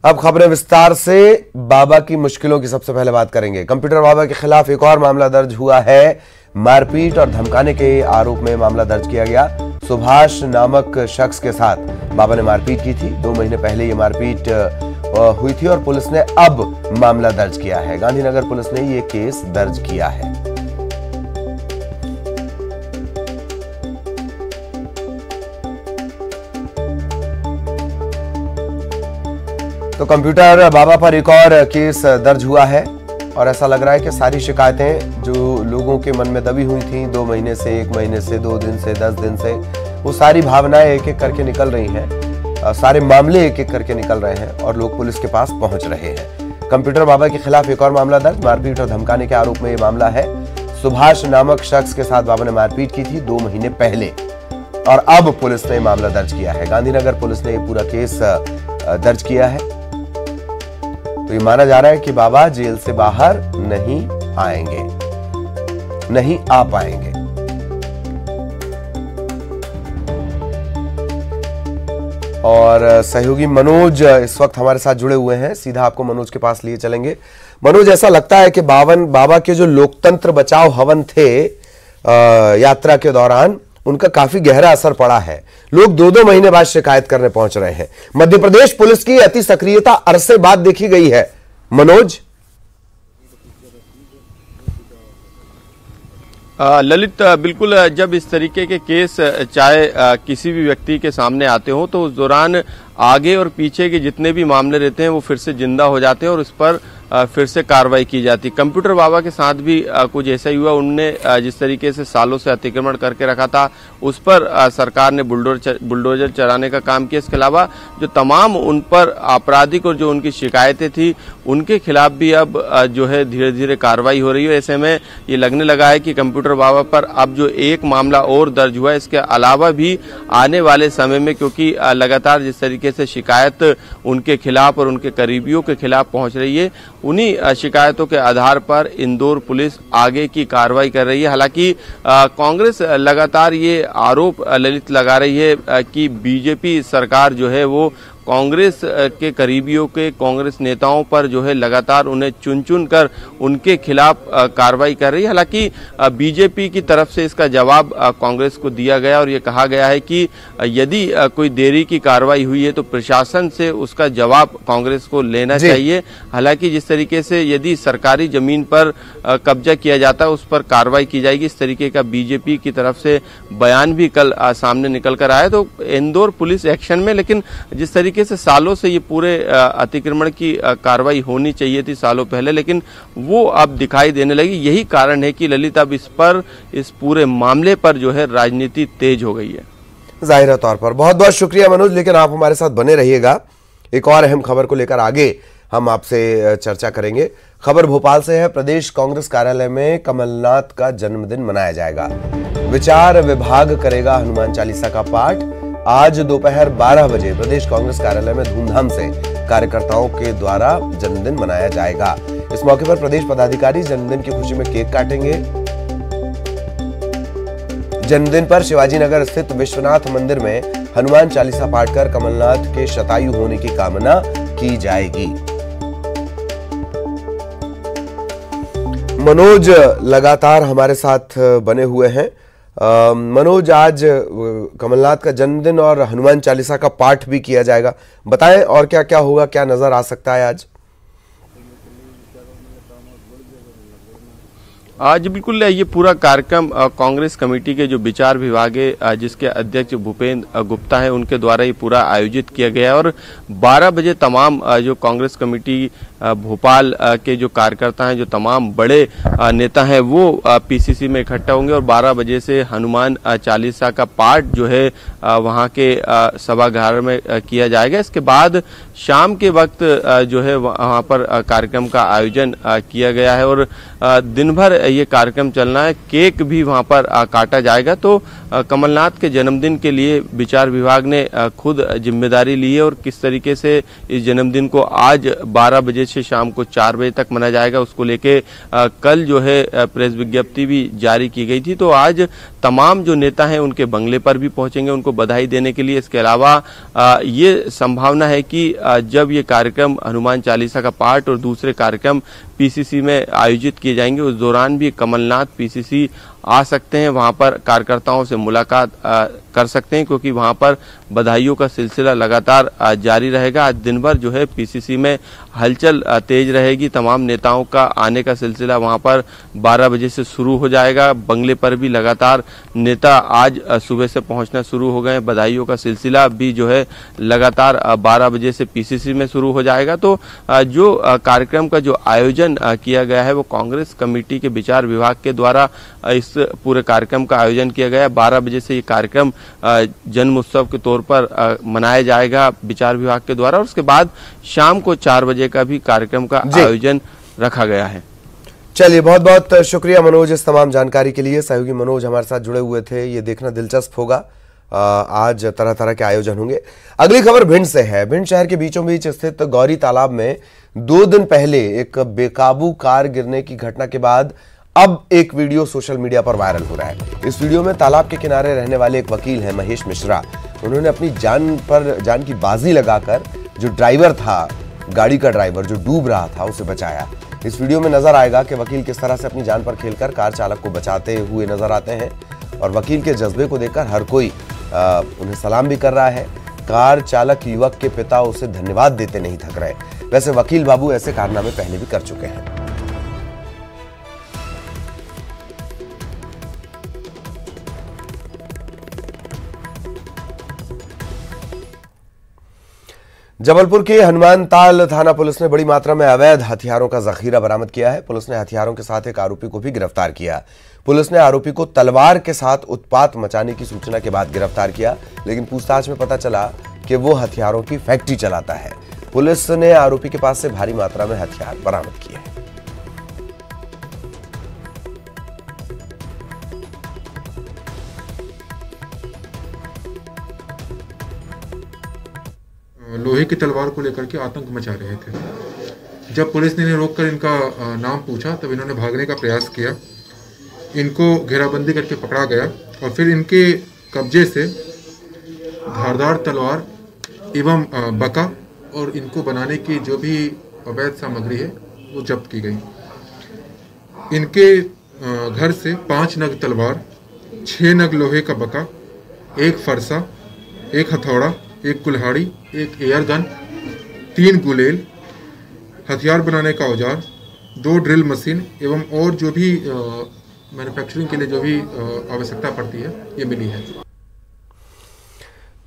अब खबरें विस्तार से। बाबा की मुश्किलों की सबसे पहले बात करेंगे। कंप्यूटर बाबा के खिलाफ एक और मामला दर्ज हुआ है। मारपीट और धमकाने के आरोप में मामला दर्ज किया गया। सुभाष नामक शख्स के साथ बाबा ने मारपीट की थी। 2 महीने पहले ये मारपीट हुई थी और पुलिस ने अब मामला दर्ज किया है। गांधीनगर पुलिस ने ये केस दर्ज किया है। तो कंप्यूटर बाबा पर एक और केस दर्ज हुआ है और ऐसा लग रहा है कि सारी शिकायतें जो लोगों के मन में दबी हुई थी 2 महीने से, 1 महीने से, 2 दिन से, 10 दिन से, वो सारी भावनाएं एक एक करके निकल रही हैं। सारे मामले एक एक करके निकल रहे हैं और लोग पुलिस के पास पहुंच रहे हैं। कंप्यूटर बाबा के खिलाफ एक और मामला दर्ज। मारपीट और धमकाने के आरोप में यह मामला है। सुभाष नामक शख्स के साथ बाबा ने मारपीट की थी 2 महीने पहले और अब पुलिस ने मामला दर्ज किया है। गांधीनगर पुलिस ने यह पूरा केस दर्ज किया है। तो ये माना जा रहा है कि बाबा जेल से बाहर नहीं आएंगे, नहीं आ पाएंगे। और सहयोगी मनोज इस वक्त हमारे साथ जुड़े हुए हैं। सीधा आपको मनोज के पास लिए चलेंगे। मनोज, ऐसा लगता है कि बाबा के जो लोकतंत्र बचाओ हवन थे यात्रा के दौरान, उनका काफी गहरा असर पड़ा है। लोग 2-2 महीने बाद शिकायत करने पहुंच रहे हैं। मध्य प्रदेश पुलिस की अति सक्रियता अरसे बाद देखी गई है। मनोज, ललित, बिल्कुल, जब इस तरीके के केस चाहे किसी भी व्यक्ति के सामने आते हो तो उस दौरान आगे और पीछे के जितने भी मामले रहते हैं वो फिर से जिंदा हो जाते हैं और उस पर फिर से कार्रवाई की जाती। कंप्यूटर बाबा के साथ भी कुछ ऐसा ही हुआ। उनने जिस तरीके से सालों से अतिक्रमण करके रखा था उस पर सरकार ने बुलडोजर चलाने का काम किया। इसके अलावा जो तमाम उन पर आपराधिक और जो उनकी शिकायतें थी उनके खिलाफ भी अब जो है धीरे धीरे कार्रवाई हो रही है। ऐसे में ये लगने लगा है कि कंप्यूटर बाबा पर अब जो एक मामला और दर्ज हुआ है, इसके अलावा भी आने वाले समय में, क्योंकि लगातार जिस तरीके से शिकायत उनके खिलाफ और उनके करीबियों के खिलाफ पहुंच रही है, उन्हीं शिकायतों के आधार पर इंदौर पुलिस आगे की कार्रवाई कर रही है। हालांकि कांग्रेस लगातार ये आरोप ललित लगा रही है कि बीजेपी सरकार जो है वो कांग्रेस के करीबियों के, कांग्रेस नेताओं पर जो है लगातार उन्हें चुन चुन कर उनके खिलाफ कार्रवाई कर रही है। हालांकि बीजेपी की तरफ से इसका जवाब कांग्रेस को दिया गया और ये कहा गया है कि यदि कोई देरी की कार्रवाई हुई है तो प्रशासन से उसका जवाब कांग्रेस को लेना चाहिए। हालांकि जिस तरीके से यदि सरकारी जमीन पर कब्जा किया जाता है उस पर कार्रवाई की जाएगी, इस तरीके का बीजेपी की तरफ से बयान भी कल सामने निकल कर आया। तो इंदौर पुलिस एक्शन में, लेकिन जिस तरीके से सालों से ये पूरे अतिक्रमण की कार्रवाई होनी चाहिए थी सालों पहले, लेकिन वो अब दिखाई देने लगी। यही कारण है कि ललित अब इस पूरे मामले पर जो है राजनीति तेज हो गई है। जाहिर तौर पर बहुत बहुत शुक्रिया मनोज, लेकिन आप हमारे साथ बने रहिएगा। एक और अहम खबर को लेकर आगे हम आपसे चर्चा करेंगे। खबर भोपाल से है। प्रदेश कांग्रेस कार्यालय में कमलनाथ का जन्मदिन मनाया जाएगा। विचार विभाग करेगा हनुमान चालीसा का पाठ। आज दोपहर 12 बजे प्रदेश कांग्रेस कार्यालय में धूमधाम से कार्यकर्ताओं के द्वारा जन्मदिन मनाया जाएगा। इस मौके पर प्रदेश पदाधिकारी जन्मदिन की खुशी में केक काटेंगे। जन्मदिन पर शिवाजी नगर स्थित विश्वनाथ मंदिर में हनुमान चालीसा पाठ कर कमलनाथ के शतायु होने की कामना की जाएगी। मनोज लगातार हमारे साथ बने हुए हैं। मनोज, आज कमलनाथ का जन्मदिन और हनुमान चालीसा का पाठ भी किया जाएगा। बताएं और क्या क्या होगा, क्या नजर आ सकता है आज? आज बिल्कुल ये पूरा कार्यक्रम कांग्रेस कमेटी के जो विचार विभाग है जिसके अध्यक्ष भूपेंद्र गुप्ता है उनके द्वारा ये पूरा आयोजित किया गया है और 12 बजे तमाम जो कांग्रेस कमेटी भोपाल के जो कार्यकर्ता हैं, जो तमाम बड़े नेता हैं, वो पीसीसी में इकट्ठा होंगे और 12 बजे से हनुमान चालीसा का पाठ जो है वहां के सभागार में किया जाएगा। इसके बाद शाम के वक्त जो है वहां पर कार्यक्रम का आयोजन किया गया है और दिन भर ये कार्यक्रम चलना है। केक भी वहां पर काटा जाएगा। तो कमलनाथ के जन्मदिन के लिए विचार विभाग ने खुद जिम्मेदारी ली है और किस तरीके से इस जन्मदिन को आज 12 बजे से शाम को 4 बजे तक मनाया जाएगा, उसको लेके कल जो है प्रेस विज्ञप्ति भी जारी की गई थी। तो आज तमाम जो नेता हैं उनके बंगले पर भी पहुंचेंगे उनको बधाई देने के लिए। इसके अलावा ये संभावना है कि जब ये कार्यक्रम हनुमान चालीसा का पाठ और दूसरे कार्यक्रम पीसीसी में आयोजित किए जाएंगे, उस दौरान भी कमलनाथ पीसीसी आ सकते हैं, वहां पर कार्यकर्ताओं से मुलाकात कर सकते हैं, क्योंकि वहां पर बधाइयों का सिलसिला लगातार जारी रहेगा। आज दिन भर जो है पीसीसी में हलचल तेज रहेगी। तमाम नेताओं का आने का सिलसिला वहां पर 12 बजे से शुरू हो जाएगा। बंगले पर भी लगातार नेता आज सुबह से पहुंचना शुरू हो गए। बधाइयों का सिलसिला भी जो है लगातार 12 बजे से पीसीसी में शुरू हो जाएगा। तो जो कार्यक्रम का जो आयोजन किया गया है वो कांग्रेस कमेटी के विचार विभाग के द्वारा इस पूरे कार्यक्रम का आयोजन किया गया है। 12 बजे से ये कार्यक्रम जन्म उत्सव के तौर पर मनाया जाएगा विचार विभाग के द्वारा, और उसके बाद शाम को 4 बजे का भी कार्यक्रम का आयोजन रखा गया है। चलिए, बहुत बहुत शुक्रिया मनोज इस तमाम जानकारी के लिए। सहयोगी मनोज हमारे साथ जुड़े हुए थे। ये देखना दिलचस्प होगा, आज तरह तरह के आयोजन होंगे। अगली खबर भिंड से है। भिंड शहर के बीचों बीच स्थित गौरी तालाब में 2 दिन पहले एक बेकाबू कार गिरने की घटना के बाद अब एक वीडियो सोशल मीडिया पर वायरल हो रहा है। इस वीडियो में तालाब के किनारे रहने वाले एक वकील हैं महेश मिश्रा। उन्होंने अपनी जान की बाजी लगाकर जो ड्राइवर था, गाड़ी का ड्राइवर जो डूब रहा था, उसे बचाया। इस वीडियो में नजर आएगा कि वकील किस तरह से अपनी जान पर खेलकर कार चालक को बचाते हुए नजर आते हैं, और वकील के जज्बे को देखकर हर कोई उन्हें सलाम भी कर रहा है। कार चालक युवक के पिता उसे धन्यवाद देते नहीं थक रहे। वैसे वकील बाबू ऐसे कारनामे पहले भी कर चुके हैं। जबलपुर के हनुमानताल थाना पुलिस ने बड़ी मात्रा में अवैध हथियारों का जखीरा बरामद किया है। पुलिस ने हथियारों के साथ एक आरोपी को भी गिरफ्तार किया। पुलिस ने आरोपी को तलवार के साथ उत्पात मचाने की सूचना के बाद गिरफ्तार किया, लेकिन पूछताछ में पता चला कि वो हथियारों की फैक्ट्री चलाता है। पुलिस ने आरोपी के पास से भारी मात्रा में हथियार बरामद किए हैं। लोहे की तलवार को लेकर के आतंक मचा रहे थे। जब पुलिस ने इन्हें रोककर इनका नाम पूछा तब इन्होंने भागने का प्रयास किया। इनको घेराबंदी करके पकड़ा गया और फिर इनके कब्जे से धारदार तलवार एवं बका और इनको बनाने की जो भी अवैध सामग्री है वो जब्त की गई। इनके घर से 5 नग तलवार, 6 नग लोहे का बका, 1 फरसा, 1 हथौड़ा, 1 कुल्हाड़ी, 1 एयर गन, 3 गुलेल, हथियार बनाने का औजार, 2 ड्रिल मशीन एवं और जो भी मैन्युफैक्चरिंग के लिए जो भी आवश्यकता पड़ती है ये मिली है।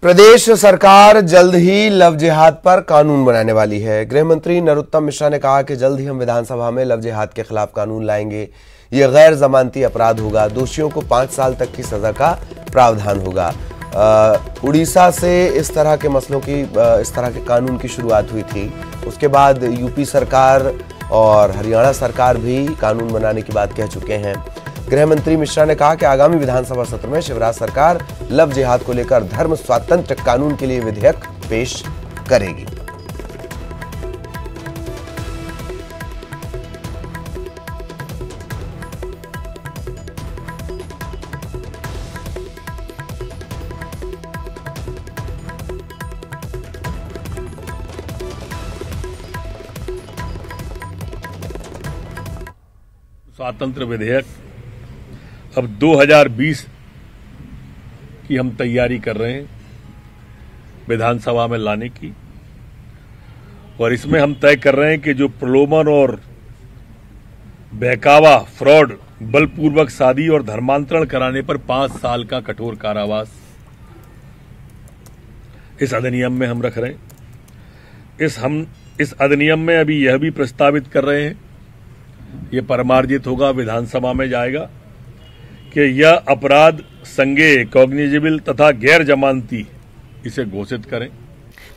प्रदेश सरकार जल्द ही लव जिहाद पर कानून बनाने वाली है। गृह मंत्री नरोत्तम मिश्रा ने कहा कि जल्द ही हम विधानसभा में लव जिहाद के खिलाफ कानून लाएंगे। यह गैर जमानती अपराध होगा। दोषियों को 5 साल तक की सजा का प्रावधान होगा। उड़ीसा से इस तरह के मसलों की इस तरह के कानून की शुरुआत हुई थी। उसके बाद यूपी सरकार और हरियाणा सरकार भी कानून बनाने की बात कह चुके हैं। गृह मंत्री मिश्रा ने कहा कि आगामी विधानसभा सत्र में शिवराज सरकार लव जिहाद को लेकर धर्म स्वातंत्र्य कानून के लिए विधेयक पेश करेगी। स्वातंत्र्य विधेयक अब 2020 की हम तैयारी कर रहे हैं विधानसभा में लाने की, और इसमें हम तय कर रहे हैं कि जो प्रलोभन और बहकावा, फ्रॉड, बलपूर्वक शादी और धर्मांतरण कराने पर 5 साल का कठोर कारावास इस अधिनियम में हम रख रहे हैं। इस अधिनियम में अभी यह भी प्रस्तावित कर रहे हैं, ये परमार्जित होगा, विधानसभा में जाएगा, कि यह अपराध संज्ञेय, कॉग्निजेबल तथा गैर जमानती इसे घोषित करें।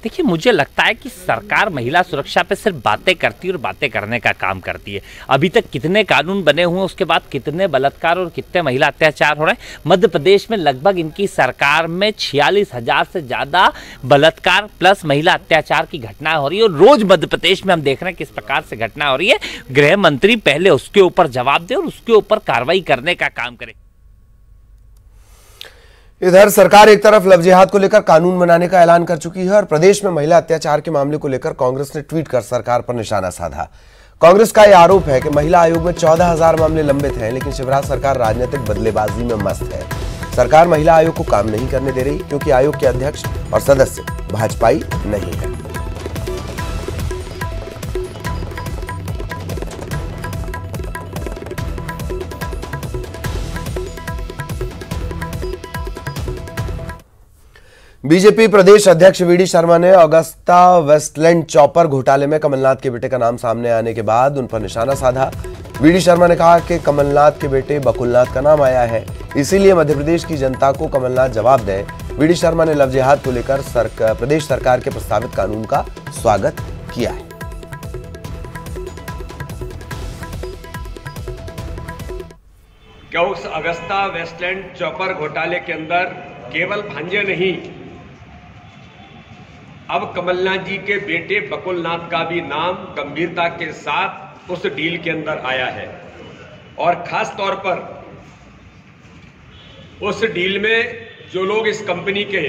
देखिए, मुझे लगता है कि सरकार महिला सुरक्षा पे सिर्फ बातें करती है और बातें करने का काम करती है। अभी तक कितने कानून बने हुए हैं, उसके बाद कितने बलात्कार और कितने महिला अत्याचार हो रहे हैं। मध्य प्रदेश में लगभग इनकी सरकार में 46,000 से ज़्यादा बलात्कार प्लस महिला अत्याचार की घटनाएं हो रही है और रोज मध्य प्रदेश में हम देख रहे हैं किस प्रकार से घटना हो रही है। गृह मंत्री पहले उसके ऊपर जवाब दे और उसके ऊपर कार्रवाई करने का काम करे। इधर सरकार एक तरफ लव जिहाद को लेकर कानून बनाने का ऐलान कर चुकी है और प्रदेश में महिला अत्याचार के मामले को लेकर कांग्रेस ने ट्वीट कर सरकार पर निशाना साधा। कांग्रेस का यह आरोप है कि महिला आयोग में 14,000 मामले लंबित हैं, लेकिन शिवराज सरकार राजनीतिक बदलेबाजी में मस्त है। सरकार महिला आयोग को काम नहीं करने दे रही क्योंकि आयोग के अध्यक्ष और सदस्य भाजपाई नहीं है। बीजेपी प्रदेश अध्यक्ष वीडी शर्मा ने अगस्ता वेस्टलैंड चॉपर घोटाले में कमलनाथ के बेटे का नाम सामने आने के बाद उन पर निशाना साधा। वीडी शर्मा ने कहा कि कमलनाथ के बेटे बकुलनाथ का नाम आया है, इसीलिए मध्य प्रदेश की जनता को कमलनाथ जवाब दें। वीडी शर्मा ने लव जिहाद को लेकर प्रदेश सरकार के प्रस्तावित कानून का स्वागत किया है। क्या उस अगस्ता वेस्टलैंड चॉपर घोटाले के अंदर केवल भांजे नहीं, अब कमलनाथ जी के बेटे बकुलनाथ का भी नाम गंभीरता के साथ उस डील के अंदर आया है। और खास तौर पर उस डील में जो लोग इस कंपनी के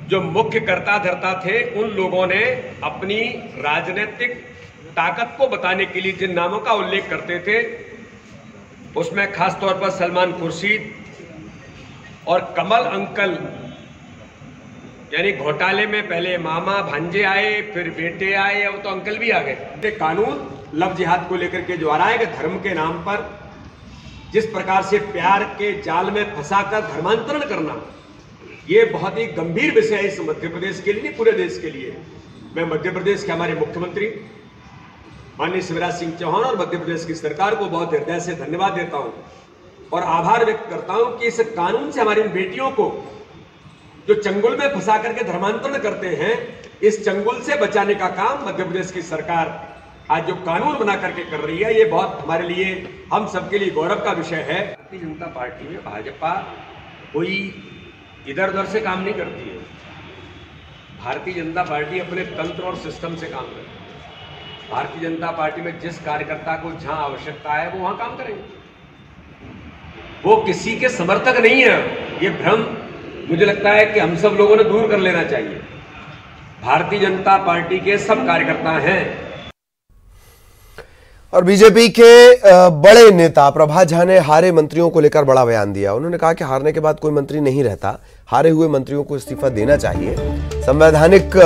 जो मुख्य कर्ता धर्ता थे, उन लोगों ने अपनी राजनीतिक ताकत को बताने के लिए जिन नामों का उल्लेख करते थे, उसमें खास तौर पर सलमान खुर्शीद और कमल अंकल, यानी घोटाले में पहले मामा भांजे आए, फिर बेटे आए, अब तो अंकल भी आ गए। कानून लव जिहाद को लेकर के जो आ रहा है कि धर्म के नाम पर जिस प्रकार से प्यार के जाल में फंसाकर धर्मांतरण करना, ये बहुत ही गंभीर विषय है इस मध्य प्रदेश के लिए, पूरे देश के लिए। मैं मध्य प्रदेश के हमारे मुख्यमंत्री माननीय शिवराज सिंह चौहान और मध्य प्रदेश की सरकार को बहुत हृदय से धन्यवाद देता हूं और आभार व्यक्त करता हूं कि इस कानून से हमारी बेटियों को जो चंगुल में फंसा करके धर्मांतरण करते हैं, इस चंगुल से बचाने का काम मध्य प्रदेश की सरकार आज जो कानून बना करके कर रही है, ये बहुत हमारे लिए, हम सबके लिए गौरव का विषय है। भारतीय जनता पार्टी में भाजपा कोई इधर उधर से काम नहीं करती है। भारतीय जनता पार्टी अपने तंत्र और सिस्टम से काम करती है। भारतीय जनता पार्टी में जिस कार्यकर्ता को जहां आवश्यकता है वो वहां काम करेंगे, वो किसी के समर्थक नहीं है। ये भ्रम मुझे लगता है कि हम सब लोगों ने दूर कर लेना चाहिए। भारतीय जनता पार्टी के सब कार्यकर्ता हैं। और बीजेपी के बड़े नेता प्रभा झा ने हारे मंत्रियों को लेकर बड़ा बयान दिया। उन्होंने कहा कि हारने के बाद कोई मंत्री नहीं रहता, हारे हुए मंत्रियों को इस्तीफा देना चाहिए, संवैधानिक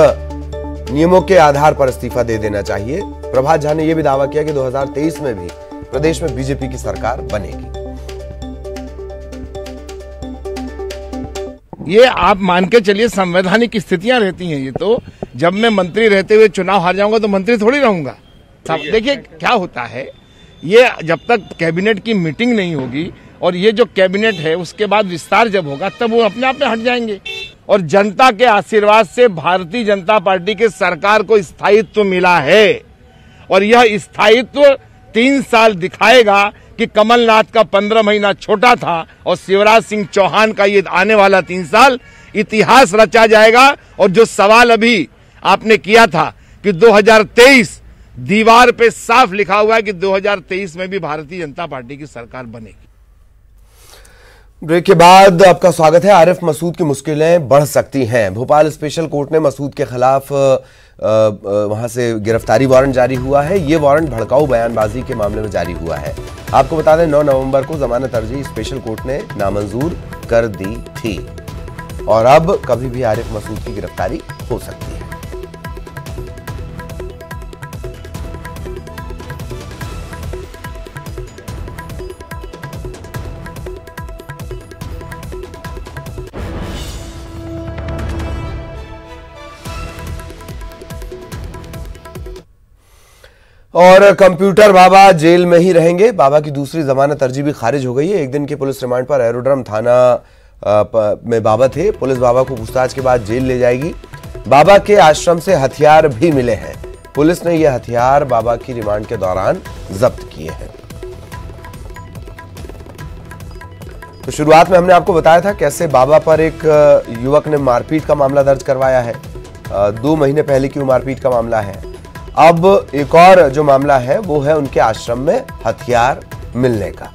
नियमों के आधार पर इस्तीफा दे देना चाहिए। प्रभा झा ने यह भी दावा किया कि 2023 में भी प्रदेश में बीजेपी की सरकार बनेगी। ये आप मान के चलिए संवैधानिक स्थितियां रहती हैं। ये तो जब मैं मंत्री रहते हुए चुनाव हार जाऊंगा तो मंत्री थोड़ी रहूंगा। देखिए क्या होता है, ये जब तक कैबिनेट की मीटिंग नहीं होगी और ये जो कैबिनेट है उसके बाद विस्तार जब होगा तब वो अपने आप में हट जाएंगे। और जनता के आशीर्वाद से भारतीय जनता पार्टी के सरकार को स्थायित्व मिला है और यह स्थायित्व 3 साल दिखाएगा कि कमलनाथ का 15 महीना छोटा था और शिवराज सिंह चौहान का ये आने वाला 3 साल इतिहास रचा जाएगा। और जो सवाल अभी आपने किया था कि 2023, दीवार पे साफ लिखा हुआ है कि 2023 में भी भारतीय जनता पार्टी की सरकार बनेगी। ब्रेक के बाद आपका स्वागत है। आरिफ मसूद की मुश्किलें बढ़ सकती हैं। भोपाल स्पेशल कोर्ट ने मसूद के खिलाफ वहां से गिरफ्तारी वारंट जारी हुआ है। ये वारंट भड़काऊ बयानबाजी के मामले में जारी हुआ है। आपको बता दें 9 नवंबर को जमानत अर्जी स्पेशल कोर्ट ने नामंजूर कर दी थी और अब कभी भी आरिफ मसूद की गिरफ्तारी हो सकती है। और कंप्यूटर बाबा जेल में ही रहेंगे। बाबा की दूसरी जमानत अर्जी भी खारिज हो गई है। एक दिन के पुलिस रिमांड पर एरोड्रम थाना में बाबा थे। पुलिस बाबा को पूछताछ के बाद जेल ले जाएगी। बाबा के आश्रम से हथियार भी मिले हैं। पुलिस ने यह हथियार बाबा की रिमांड के दौरान जब्त किए हैं। तो शुरुआत में हमने आपको बताया था कैसे बाबा पर एक युवक ने मारपीट का मामला दर्ज करवाया है। 2 महीने पहले की वो मारपीट का मामला है। अब एक और जो मामला है वो है उनके आश्रम में हथियार मिलने का।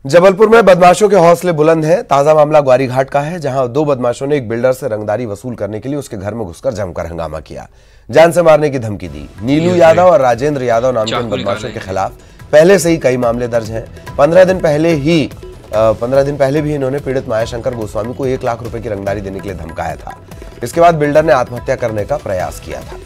जबलपुर में बदमाशों के हौसले बुलंद हैं। ताजा मामला ग्वारीघाट का है, जहां 2 बदमाशों ने एक बिल्डर से रंगदारी वसूल करने के लिए उसके घर में घुसकर जमकर हंगामा किया, जान से मारने की धमकी दी। नीलू यादव और राजेंद्र यादव नाम के इन बदमाशों के खिलाफ पहले से ही कई मामले दर्ज हैं। 15 दिन पहले भी इन्होंने पीड़ित मायाशंकर गोस्वामी को 1 लाख रुपए की रंगदारी देने के लिए धमकाया था। इसके बाद बिल्डर ने आत्महत्या करने का प्रयास किया था।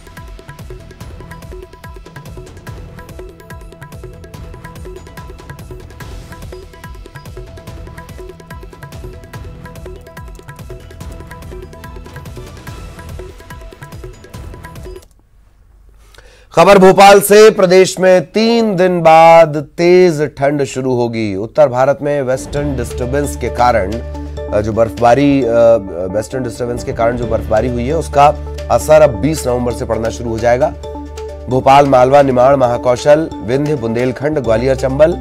खबर भोपाल से। प्रदेश में 3 दिन बाद तेज ठंड शुरू होगी। उत्तर भारत में वेस्टर्न डिस्टर्बेंस के कारण जो बर्फबारी हुई है उसका असर अब 20 नवंबर से पड़ना शुरू हो जाएगा। भोपाल, मालवा, निमाड़, महाकौशल, विंध्य, बुंदेलखंड, ग्वालियर, चंबल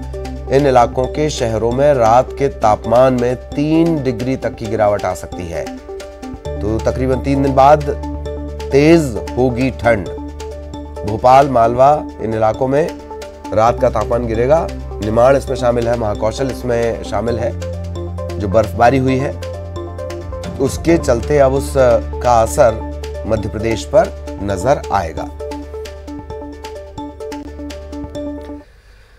इन इलाकों के शहरों में रात के तापमान में 3 डिग्री तक की गिरावट आ सकती है। तो तकरीबन 3 दिन बाद तेज होगी ठंड। भोपाल, मालवा इन इलाकों में रात का तापमान गिरेगा। निमाड़ इसमें शामिल है, महाकौशल इसमें शामिल है। जो बर्फबारी हुई है उसके चलते अब उसका असर मध्य प्रदेश पर नजर आएगा।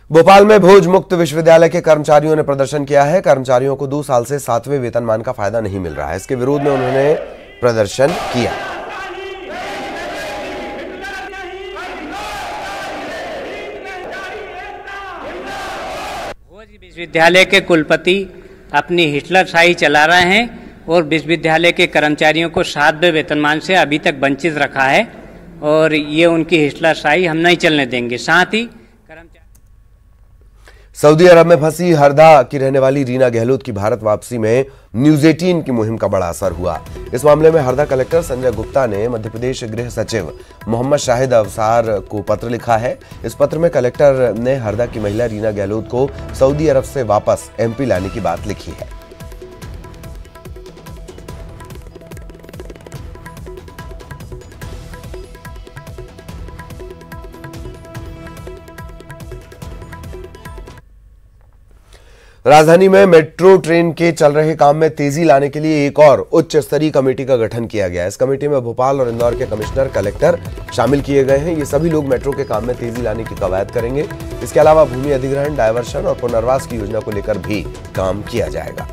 भोपाल में भोज मुक्त विश्वविद्यालय के कर्मचारियों ने प्रदर्शन किया है। कर्मचारियों को 2 साल से 7वें वेतनमान का फायदा नहीं मिल रहा है। इसके विरोध में उन्होंने प्रदर्शन किया। विश्वविद्यालय के कुलपति अपनी हिटलरशाही चला रहे हैं और विश्वविद्यालय के कर्मचारियों को 7वें वेतनमान से अभी तक वंचित रखा है और ये उनकी हिटलरशाही हम नहीं चलने देंगे। साथ ही सऊदी अरब में फंसी हरदा की रहने वाली रीना गहलोत की भारत वापसी में न्यूज 18 की मुहिम का बड़ा असर हुआ। इस मामले में हरदा कलेक्टर संजय गुप्ता ने मध्य प्रदेश गृह सचिव मोहम्मद शाहिद अफसार को पत्र लिखा है। इस पत्र में कलेक्टर ने हरदा की महिला रीना गहलोत को सऊदी अरब से वापस एमपी लाने की बात लिखी है। राजधानी में मेट्रो ट्रेन के चल रहे काम में तेजी लाने के लिए एक और उच्च स्तरीय कमेटी का गठन किया गया है। इस कमेटी में भोपाल और इंदौर के कमिश्नर, कलेक्टर शामिल किए गए हैं। ये सभी लोग मेट्रो के काम में तेजी लाने की कवायद करेंगे। इसके अलावा भूमि अधिग्रहण, डायवर्शन और पुनर्वास की योजना को लेकर भी काम किया जाएगा।